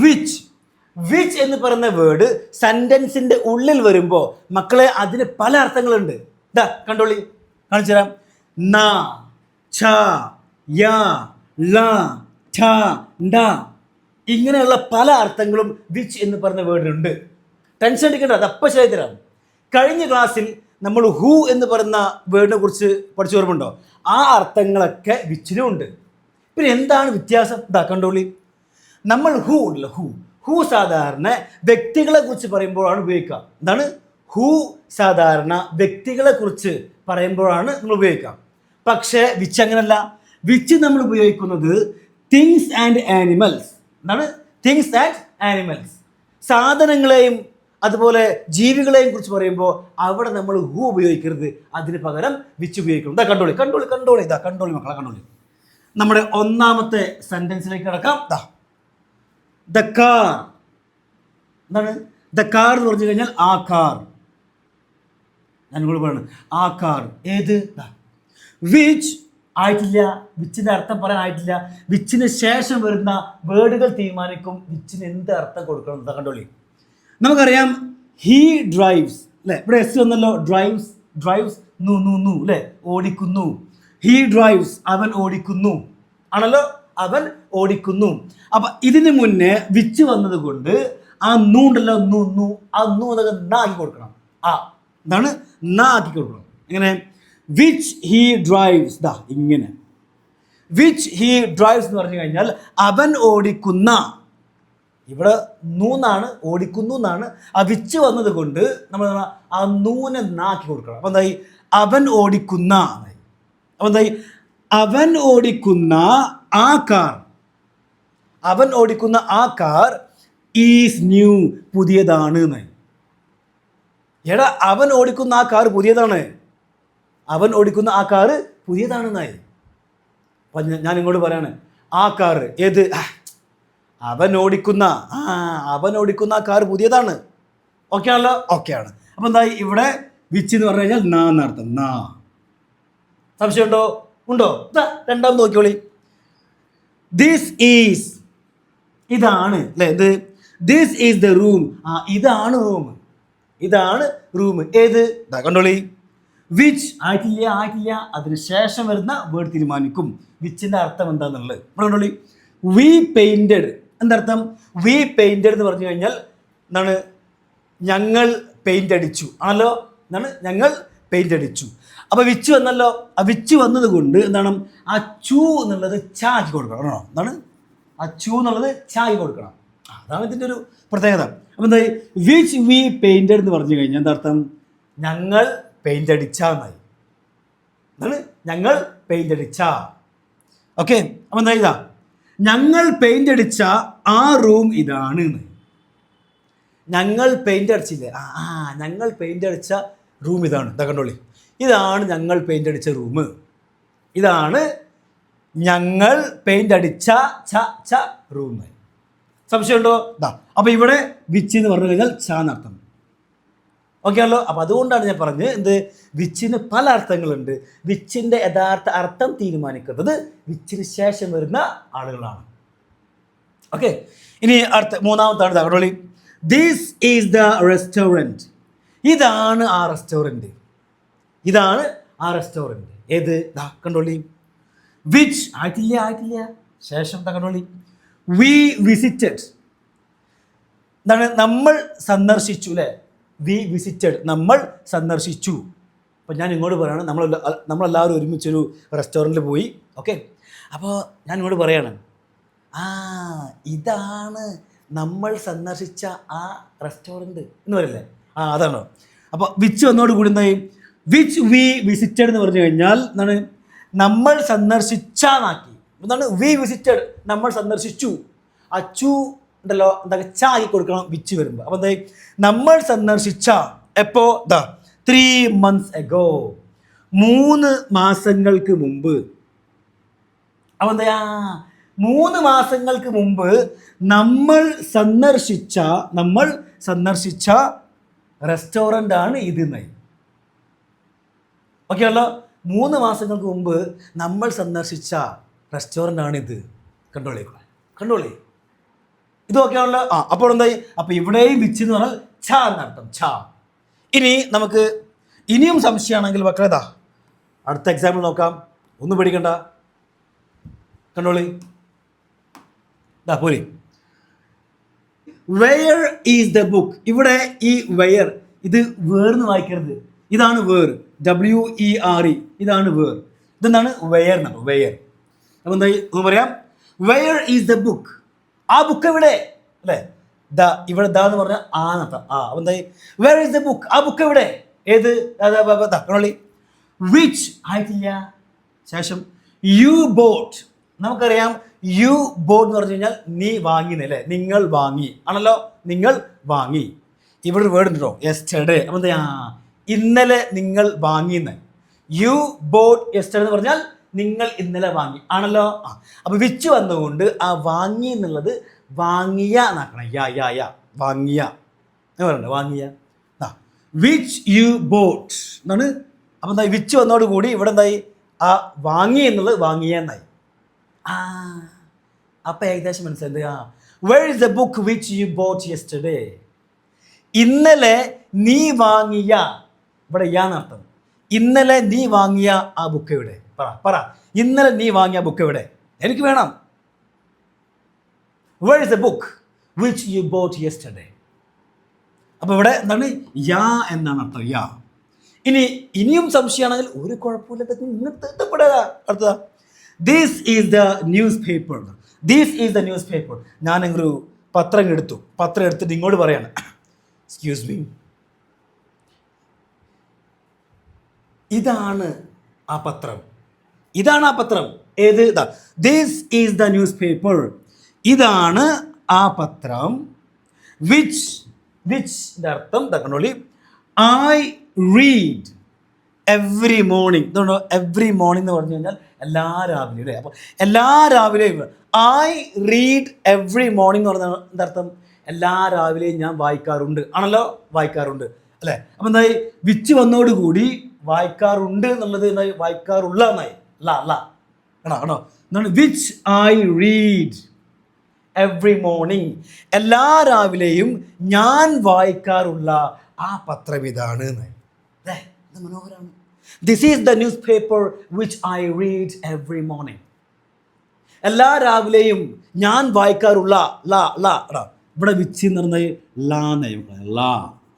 Which. Which എന്ന് പറയുന്ന word സെന്റൻസിന്റെ ഉള്ളിൽ വരുമ്പോൾ മക്കളെ അതിന് പല അർത്ഥങ്ങളുണ്ട്. ഇതാ കണ്ടോളി, കാണിച്ചു തരാം. ന, ഛ, യ, ല, ഠ, ഡ ഇങ്ങനെയുള്ള പല അർത്ഥങ്ങളും വിച്ച് എന്ന് പറയുന്ന വേർഡിനുണ്ട്. ടെൻഷൻ അടിക്കേണ്ട, അത് അപ്പം ശരിയായി തരാം. കഴിഞ്ഞ ക്ലാസ്സിൽ നമ്മൾ ഹൂ എന്ന് പറയുന്ന വേർഡിനെ കുറിച്ച് പഠിച്ചു ഓർമ്മയുണ്ടോ? ആ അർത്ഥങ്ങളൊക്കെ വിച്ചിനും ഉണ്ട്. പിന്നെ എന്താണ് വ്യത്യാസം? ഇതാ കണ്ടോളി. നമ്മൾ ഹൂ ഉണ്ടല്ലോ, ഹൂ സാധാരണ വ്യക്തികളെ കുറിച്ച് പറയുമ്പോഴാണ് ഉപയോഗിക്കുക. എന്താണ്? ഹൂ സാധാരണ വ്യക്തികളെ കുറിച്ച് പറയുമ്പോഴാണ് നമ്മൾ ഉപയോഗിക്കുക. പക്ഷേ വിച്ച് അങ്ങനല്ല. വിച്ച് നമ്മൾ ഉപയോഗിക്കുന്നത് തിങ്സ് ആൻഡ് ആനിമൽസ്. എന്താണ്? തിങ്സ് ആൻഡ് ആനിമൽസ്, സാധനങ്ങളെയും അതുപോലെ ജീവികളെയും കുറിച്ച് പറയുമ്പോൾ അവിടെ നമ്മൾ ഹൂ ഉപയോഗിക്കരുത്, അതിന് പകരം വിച്ച് ഉപയോഗിക്കണം. ഇതാ കണ്ടോളി, കണ്ടോളി, കണ്ടോളി, ഇതാ കണ്ടോളി മക്കളെ, കണ്ടോളി. നമ്മുടെ ഒന്നാമത്തെ സെന്റൻസിലേക്ക് കിടക്കാം. The car. എന്താണ് ദ കാർ എന്ന് പറഞ്ഞു കഴിഞ്ഞാൽ ആ കാർ. ഞാൻ കൂടെ പറയുന്നത് ആ കാർ. ഏത്? വിച്ച് ആയിട്ടില്ല, വിച്ചിൻ്റെ അർത്ഥം പറയാൻ ആയിട്ടില്ല. വിച്ചിന് ശേഷം വരുന്ന വേർഡുകൾ തീരുമാനിക്കും വിച്ചിന് എന്ത് അർത്ഥം കൊടുക്കണം. എന്താ കണ്ടോളി. നമുക്കറിയാം ഹീ ഡ്രൈവ്സ് അല്ലേ, ഇവിടെ എസ് വന്നല്ലോ. ഡ്രൈവ്സ്, ഡ്രൈവ്സ്, നു നു നു അല്ലേ, ഓടിക്കുന്നു. ഹീ ഡ്രൈവ്സ്, അവൻ ഓടിക്കുന്നു ആണല്ലോ, അവൻ ഓടിക്കുന്നു. അപ്പൊ ഇതിന് മുന്നേ വിച്ച് വന്നത് കൊണ്ട് ആ നു ഉണ്ടല്ലോ, നു നു, ആ നു എന്നൊക്കെ ന ആക്കി കൊടുക്കണം. ആ എന്താണ്? ന ആക്കി കൊടുക്കണം. എങ്ങനെ? Which he drives. ദാ ഇങ്ങനെ വിച്ച് ഹീ ഡ്രൈവ്സ് എന്ന് പറഞ്ഞു കഴിഞ്ഞാൽ അവൻ ഓടിക്കുന്ന. ഇവിടെ നൂന്നാണ്, ഓടിക്കുന്നു എന്നാണ്. ആ വിച്ച് വന്നത് കൊണ്ട് നമ്മൾ ആ നൂനെ നാക്കി കൊടുക്കണം. അപ്പം എന്തായി? അവൻ ഓടിക്കുന്ന. അപ്പം എന്തായി? അവൻ ഓടിക്കുന്ന ആ കാർ. അവൻ ഓടിക്കുന്ന ആ കാർ ഈസ് ന്യൂ, പുതിയതാണ് എന്നായി. എടാ അവൻ ഓടിക്കുന്ന ആ കാർ പുതിയതാണ്, അവൻ ഓടിക്കുന്ന ആ കാറ് പുതിയതാണെന്നായി. അപ്പം ഞാൻ ഇങ്ങോട്ട് പറയാണ്, ആ കാർ ഏത്? അവൻ ഓടിക്കുന്ന അവൻ ഓടിക്കുന്ന ആ കാർ പുതിയതാണ്. ഓക്കെ ആണല്ലോ? ഓക്കെ ആണ്. അപ്പം എന്തായി? ഇവിടെ വിച്ച് എന്ന് പറഞ്ഞു കഴിഞ്ഞാൽ നാ എന്നർത്ഥം. നാ. സംശയം ഉണ്ടോ? ഉണ്ടോ? രണ്ടാമത് നോക്കിയോളി. ദിസ് ഈസ്, ഇതാണ് അല്ലേ. ഇത് ദിസ് ഈസ് ദ റൂം. ഇതാണ് റൂം, ഇതാണ് റൂം. ഏത്? കണ്ടോളി. വിച്ച് ആയിട്ടില്ല, ആയിട്ടില്ല, അതിന് ശേഷം വരുന്ന വേർഡ് തീരുമാനിക്കും വിച്ചിൻ്റെ അർത്ഥം എന്താണെന്നുള്ളത്. ഇവിടെ കണ്ടോളി. We painted. എന്തർത്ഥം? വി പെയിൻറ്റഡ് എന്ന് പറഞ്ഞു കഴിഞ്ഞാൽ എന്താണ്? ഞങ്ങൾ പെയിൻ്റ് അടിച്ചു ആണല്ലോ. എന്താണ്? ഞങ്ങൾ പെയിൻ്റ് അടിച്ചു. അപ്പോൾ വിച്ച് വന്നല്ലോ. ആ വിച്ച് വന്നത് കൊണ്ട് എന്താണ്? ആ ചൂ എന്നുള്ളത് ചാക്കി കൊടുക്കണം ആണോ? എന്താണ്? ആ ചൂ എന്നുള്ളത് ചാക്കി കൊടുക്കണം. അതാണ് ഇതിൻ്റെ ഒരു പ്രത്യേകത. അപ്പോൾ എന്തായി? വിച്ച് വി പെയിൻറ്റഡ് എന്ന് പറഞ്ഞു കഴിഞ്ഞാൽ എന്താർത്ഥം? ഞങ്ങൾ പെയിൻ്റ് അടിച്ച എന്നായി. എന്താണ്? ഞങ്ങൾ പെയിൻ്റ് അടിച്ച. ഓക്കെ. അപ്പം എന്താ? ഇതാ ഞങ്ങൾ പെയിൻ്റ് അടിച്ച ആ റൂം ഇതാണ്. ഞങ്ങൾ പെയിൻ്റ് അടിച്ചില്ലേ, ഞങ്ങൾ പെയിൻ്റ് അടിച്ച റൂം ഇതാണ്. ഇതാ കണ്ടോളി. ഇതാണ് ഞങ്ങൾ പെയിൻ്റ് അടിച്ച റൂം. ഇതാണ് ഞങ്ങൾ പെയിൻ്റ് അടിച്ച റൂം. സംശയമുണ്ടോ? ഇതാ. അപ്പം ഇവിടെ വിച്ച് എന്ന് പറഞ്ഞു കഴിഞ്ഞാൽ ച എന്നർത്ഥം. ഓക്കെ ആണല്ലോ. അപ്പം അതുകൊണ്ടാണ് ഞാൻ പറഞ്ഞത് എന്ത്, വിച്ചിന് പല അർത്ഥങ്ങളുണ്ട്. വിച്ചിൻ്റെ യഥാർത്ഥ അർത്ഥം തീരുമാനിക്കുന്നത് വിച്ചിന് ശേഷം വരുന്ന ആളുകളാണ്. ഓക്കെ. ഇനി മൂന്നാമത്താണ് കണ്ടോളി. This is the restaurant. ഇതാണ് ആ റെസ്റ്റോറൻറ്റ്. ഇതാണ് ആ റെസ്റ്റോറൻറ്റ്. ഏത്? കണ്ടോളി. വിച്ച് ആയിട്ടില്ല, ആയിട്ടില്ല, ശേഷം കണ്ടോളി. We visited. എന്താണ്? നമ്മൾ സന്ദർശിച്ചു അല്ലേ. വി വിസിറ്റഡ്, നമ്മൾ സന്ദർശിച്ചു. അപ്പം ഞാൻ ഇങ്ങോട്ട് പറയാണ്, നമ്മളെല്ലാവരും ഒരുമിച്ചൊരു റെസ്റ്റോറൻറ്റിൽ പോയി. ഓക്കെ. അപ്പോൾ ഞാൻ ഇങ്ങോട്ട് പറയാണ്, ഇതാണ് നമ്മൾ സന്ദർശിച്ച ആ റെസ്റ്റോറൻറ്റ് എന്ന് പറയില്ലേ. അതാണോ? അപ്പോൾ വിച്ച് വന്നോടുകൂടി എന്തായി? വിച്ച് വി വിസിറ്റഡ് എന്ന് പറഞ്ഞു കഴിഞ്ഞാൽ എന്താണ്? നമ്മൾ സന്ദർശിച്ചാന്നാക്കി. എന്താണ്? വി വിസിറ്റഡ്, നമ്മൾ സന്ദർശിച്ചു. അച്ചു ഉണ്ടല്ലോ, എന്താ ചാക്കി കൊടുക്കണം വിച്ച് വരുമ്പോൾ. അപ്പം എന്തായി? നമ്മൾ സന്ദർശിച്ച. എപ്പോ? 3 months ago, 3 മാസങ്ങൾക്ക് മുമ്പ്. അപ്പം എന്താ? 3 മാസങ്ങൾക്ക് മുമ്പ് നമ്മൾ സന്ദർശിച്ച റെസ്റ്റോറൻ്റ് ആണ് ഇത്. ഓക്കെ ആണല്ലോ. 3 മാസങ്ങൾക്ക് മുമ്പ് നമ്മൾ സന്ദർശിച്ച റെസ്റ്റോറൻ്റ് ആണ് ഇത്. കണ്ടോളി, കണ്ടോളി. ഇതൊക്കെയാണല്ലോ. അപ്പോൾ എന്തായി? അപ്പോൾ ഇവിടെയും വിച്ച് എന്ന് പറഞ്ഞാൽ ഛ എന്നർത്ഥം, ഛ. ഇനി നമുക്ക് ഇനിയും സംശയമാണെങ്കിൽ മക്കളേതാ അടുത്ത എക്സാമ്പിൾ നോക്കാം. ഒന്നും പേടിക്കണ്ട, കണ്ടോളി. പോരി. Where is the book. ഇവിടെ ഈ വെയർ ഇത് വേർന്ന് വായിക്കരുത്. ഇതാണ് വേർ, WERE. ഇതാണ് വേർ. ഇതെന്താണ്? വെയർ എന്നാണ്, വെയർ. അപ്പൊ എന്താ ഒന്ന് പറയാം? Where is the book. ആ ബുക്ക് എവിടെ? അല്ലേ? ഇവിടെ ദ എന്ന് പറഞ്ഞാൽ ആ നട്ട അപ്പൊ എന്തായി? Wear is the book. ആ ബുക്ക് എവിടെ? ഏത്? വിച്ച് ആയിട്ടില്ല. ശേഷം യു ബോട്ട്. നമുക്കറിയാം യു ബോട്ട് എന്ന് പറഞ്ഞു കഴിഞ്ഞാൽ നീ വാങ്ങി അല്ലേ? നിങ്ങൾ വാങ്ങി ആണല്ലോ, നിങ്ങൾ വാങ്ങി. ഇവിടെ ഒരു വേർഡ് ഉണ്ടോ? യെസ്റ്റർഡേ. അപ്പം എന്താ? ഇന്നലെ നിങ്ങൾ വാങ്ങിയെന്ന്. യു ബോട്ട് യെസ്റ്റർഡേ എന്ന് പറഞ്ഞാൽ നിങ്ങൾ ഇന്നലെ വാങ്ങി ആണല്ലോ. അപ്പൊ വിച്ച് വന്നുകൊണ്ട് ആ വാങ്ങി എന്നുള്ളത് വാങ്ങിയ എന്നാക്കണം. യാ വാങ്ങിയ എന്ന് പറയണ്ട, വാങ്ങിയ. വിച്ച് യു ബോട്ട് എന്നാണ്. അപ്പം എന്താ? വിച്ച് വന്നോട് കൂടി ഇവിടെ എന്തായി? ആ വാങ്ങി എന്നുള്ളത് വാങ്ങിയ എന്നായി. അപ്പൊ ഏകദേശം മനസ്സിലായത്. Where is the book which you bought yesterday? ഇന്നലെ നീ വാങ്ങിയ, ഇവിടെ യാന്നർത്ഥം. ഇന്നലെ നീ വാങ്ങിയ ആ ബുക്ക് എവിടെ? പറ. ഇന്നലെ നീ വാങ്ങിയ ബുക്ക് എവിടെ? എനിക്ക് വേണം. Where is the book which you bought yesterday? അപ്പൊ ഇവിടെ എന്താണ്? യാ എന്നാണ് അർത്ഥം, യാ. ഇനിയും സംശയമാണെങ്കിൽ ഒരു കുഴപ്പമില്ല. അടുത്തതാ, this is the newspaper. This is the newspaper. ഞാനൊരു പത്രം എടുത്തിട്ട് ഇങ്ങോട്ട് പറയാണ്, എക്സ്ക്യൂസ് മീ, ഇതാണ് ആ പത്രം. ഏത്? This is the newspaper. ഇതാണ് ആ പത്രം. വിച്ച് അർത്ഥം കണ്ടോളി. I read every morning. ഇതുകൊണ്ടോ എവ്രി മോർണിംഗ് എന്ന് പറഞ്ഞു കഴിഞ്ഞാൽ എല്ലാ രാവിലെയും അല്ലേ? അപ്പോൾ എല്ലാ രാവിലെയും ഐ റീഡ് എവ്രി മോർണിംഗ് എന്ന് പറഞ്ഞാൽ എന്താർത്ഥം? എല്ലാ രാവിലെയും ഞാൻ വായിക്കാറുണ്ട് ആണല്ലോ, വായിക്കാറുണ്ട് അല്ലേ? അപ്പം എന്തായി? വിച്ച് വന്നോടുകൂടി വായിക്കാറുണ്ട് എന്നുള്ളത് എന്തായി? വായിക്കാറുള്ള എന്നായി. ആണോ എന്താണ്? Which I read every morning. എല്ലാ രാവിലെയും ഞാൻ വായിക്കാറുള്ള ആ പത്രം ഇതാണ് എന്നായി. ഇത് മനോഹരമാണ്. This is the news paper which I read every morning. എല്ലാ രാവിലെയും ഞാൻ വായിക്കാറുള്ള ഇവിടെ വിച്ച് എന്ന് പറഞ്ഞാൽ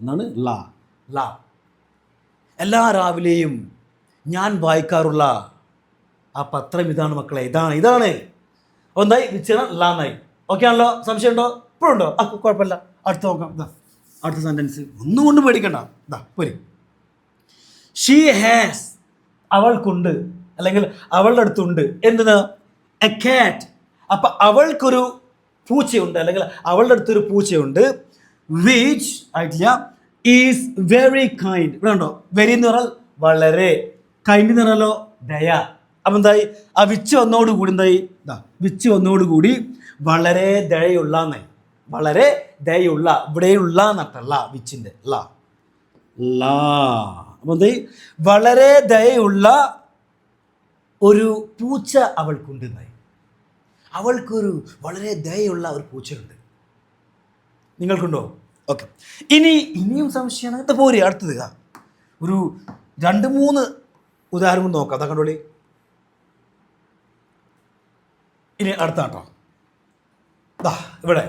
എന്നാണ്. എല്ലാ രാവിലെയും ഞാൻ വായിക്കാറുള്ള ആ പത്രം ഇതാണ് മക്കളെ, ഇതാണ്. എന്തായി? വിച്ച് ലാന്നായി. ഓക്കെ ആണല്ലോ? സംശയം ഉണ്ടോ? ഇപ്പോഴുണ്ടോ? കുഴപ്പമില്ല. അടുത്ത് നോക്കാം. അടുത്ത സെന്റൻസ് ഒന്നും കൊണ്ട് പേടിക്കണ്ട. പോരി. She has. അവൾക്കുണ്ട്, അല്ലെങ്കിൽ അവളുടെ അടുത്തുണ്ട് എന്തിന്? എ കാറ്റ്. അപ്പൊ അവൾക്കൊരു പൂച്ചയുണ്ട്, അല്ലെങ്കിൽ അവളുടെ അടുത്തൊരു പൂച്ചയുണ്ട്. വിച്ച് ആയിട്ടില്ല. Is very kind. ഇവിടെ ഉണ്ടോ? വെരി എന്ന് പറഞ്ഞാൽ വളരെ, കൈൻഡ് എന്ന് പറഞ്ഞാലോ ദയ. അപ്പം എന്തായി? ആ വിച്ച് വന്നോടുകൂടി എന്തായി? വിച്ച് വന്നോടുകൂടി വളരെ ദയുള്ള എന്നായി. വളരെ ദയുള്ള, ഇവിടെയുള്ള എന്നല്ല, വിച്ചിന്റെ അപ്പം എന്തായി? വളരെ ദയുള്ള ഒരു പൂച്ച അവൾക്കുണ്ട് എന്നായി. അവൾക്കൊരു വളരെ ദയുള്ള ഒരു പൂച്ചയുണ്ട്. നിങ്ങൾക്കുണ്ടോ? ഓക്കെ. ഇനിയും സംശയമാണ്. പോരി അടുത്തത്. ഒരു 2-3 ഉദാഹരണം നോക്കാം. അതാ കണ്ടോളി. ഇനി അടുത്ത കേട്ടോ. ഇവിടെ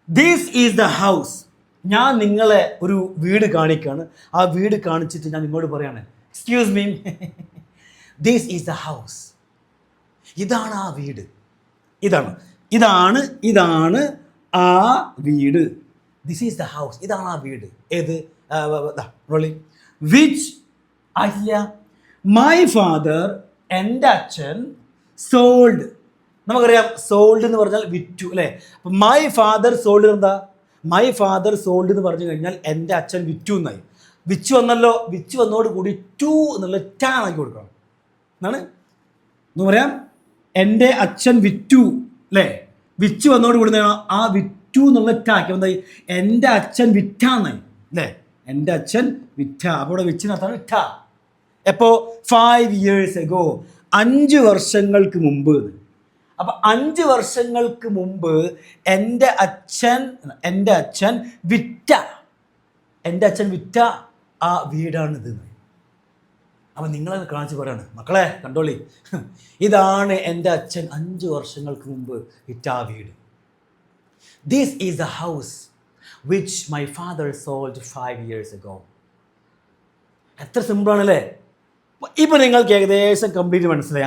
ദിസ് ഈസ് ദ ഹൗസ്. ഞാൻ നിങ്ങളെ ഒരു വീട് കാണിക്കാണ്. ആ വീട് കാണിച്ചിട്ട് ഞാൻ നിങ്ങളോട് പറയാണ്, excuse me, this is the house. ഇതാണ് ആ വീട്. ഇതാണ് ആ വീട്. This is the house. ഇതാണ് ആ വീട്. ഏത്? വിച്ച് ആയില്ല. മൈ ഫാദർ, എൻ്റെ അച്ഛൻ, സോൾഡ്. നമുക്കറിയാം സോൾഡ് എന്ന് പറഞ്ഞാൽ വിറ്റു അല്ലേ? അപ്പം മൈ ഫാദർ സോൾഡ് എന്താ? മൈ ഫാദർ സോൾഡ് എന്ന് പറഞ്ഞു കഴിഞ്ഞാൽ എൻ്റെ അച്ഛൻ വിറ്റു എന്നായി. വിച്ച് വന്നല്ലോ. വിച്ച് വന്നോട് കൂടി ടു എന്നുള്ള ടാ ആക്കി കൊടുക്കണം എന്നാണ്. എന്ന് പറയാം എൻ്റെ അച്ഛൻ വിറ്റു അല്ലേ? വിച്ച് വന്നോട് കൂടി ആ വിറ്റു എന്നുള്ള ടാക്കി എന്തായി? എൻ്റെ അച്ഛൻ വിറ്റാന്നായി അല്ലേ? എൻ്റെ അച്ഛൻ വിറ്റ. അപ്പോൾ ഇവിടെ വിച്ചിനകത്താണ് ടാ. എപ്പോൾ? 5 years ago. 5 വർഷങ്ങൾക്ക് മുമ്പ്. അപ്പം 5 വർഷങ്ങൾക്ക് മുമ്പ് എൻ്റെ അച്ഛൻ വിറ്റ ആ വീടാണിത്. അപ്പം നിങ്ങളത് കാണിച്ച് പറയാണ്, മക്കളെ കണ്ടോളി, ഇതാണ് എൻ്റെ അച്ഛൻ 5 വർഷങ്ങൾക്ക് മുമ്പ് വിറ്റ ആ വീട്. This is the house which my father sold 5 years ago. എത്ര സിമ്പിളാണല്ലേ. ഇപ്പം നിങ്ങൾക്ക് ഏകദേശം കംപ്ലീറ്റ് മനസ്സിലായി.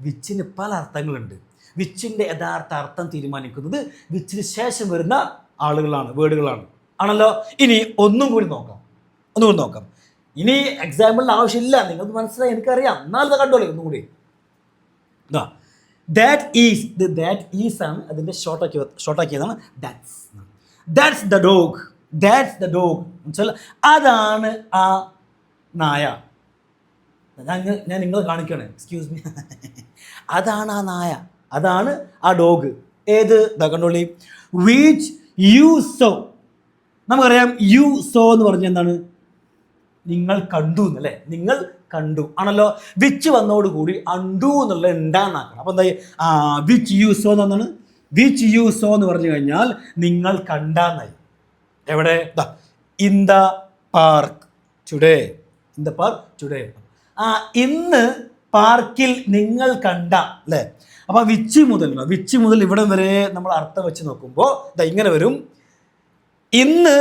വിച്ചിന് പല അർത്ഥങ്ങളുണ്ട്. വിച്ചിൻ്റെ യഥാർത്ഥ അർത്ഥം തീരുമാനിക്കുന്നത് വിച്ചിന് ശേഷം വരുന്ന വേർഡുകളാണ് ആണല്ലോ. ഇനി ഒന്നും കൂടി നോക്കാം. ഇനി എക്സാമ്പിളിന് ആവശ്യമില്ല, നിങ്ങൾക്ക് മനസ്സിലായി, എനിക്കറിയാം. എന്നാലും കണ്ടോളി ഒന്നും കൂടി. ദാറ്റ് ഈസ് ആണ് അതിൻ്റെ ഷോർട്ടാക്കിയതാണ്. ദാറ്റ്സ് ദ ഡോഗ് എന്നുവെച്ചാൽ അതാണ് ആ നായ. ഞാൻ നിങ്ങളെ കാണിക്കുകയാണ്, എക്സ്ക്യൂസ് മീ. അതാണ് ആ നായ, അതാണ് ആ ഡോഗ്. ഏത് കണ്ടോളി. Which you saw. നമുക്കറിയാം യു സോ എന്ന് പറഞ്ഞാൽ എന്താണ്? നിങ്ങൾ കണ്ടു എന്നല്ലേ. നിങ്ങൾ കണ്ടു ആണല്ലോ. വിച്ച് വന്നോടുകൂടി അണ്ടു എന്നുള്ള ഉണ്ടാക്കണം. അപ്പോൾ എന്തായി? വിച്ച് യു സോ എന്നാണ്. വിച്ച് യു സോ എന്ന് പറഞ്ഞു കഴിഞ്ഞാൽ നിങ്ങൾ കണ്ടാന്നായി. എവിടെ? In the park today. ഇന്ന് പാർക്കിൽ നിങ്ങൾ കണ്ട അല്ലേ. അപ്പോൾ വിച്ച് മുതൽ ഇവിടെ വരെ നമ്മൾ അർത്ഥം വെച്ച് നോക്കുമ്പോൾ ഇങ്ങനെ വരും. ഇന്ന്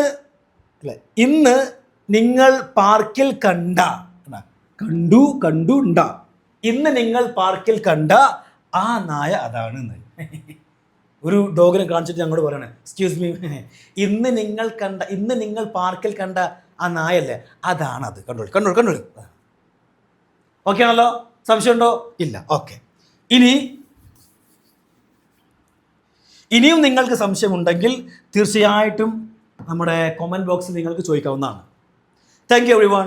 നിങ്ങൾ പാർക്കിൽ കണ്ടുണ്ട. ഇന്ന് നിങ്ങൾ പാർക്കിൽ കണ്ട ആ നായ അതാണ്. ഒരു ഡോഗിനെ കാണിച്ചിട്ട് ഞങ്ങളോട് പറയണേ, എക്സ്ക്യൂസ് മീ, ഇന്ന് നിങ്ങൾ പാർക്കിൽ കണ്ട ആ നായല്ലേ, അതാണ് അത്. കണ്ടോളി. ഓക്കെ ആണല്ലോ. സംശയമുണ്ടോ? ഇല്ല. ഓക്കെ. ഇനിയും നിങ്ങൾക്ക് സംശയമുണ്ടെങ്കിൽ തീർച്ചയായിട്ടും നമ്മുടെ കമൻറ്റ് ബോക്സിൽ നിങ്ങൾക്ക് ചോദിക്കാവുന്നതാണ്. Thank you everyone.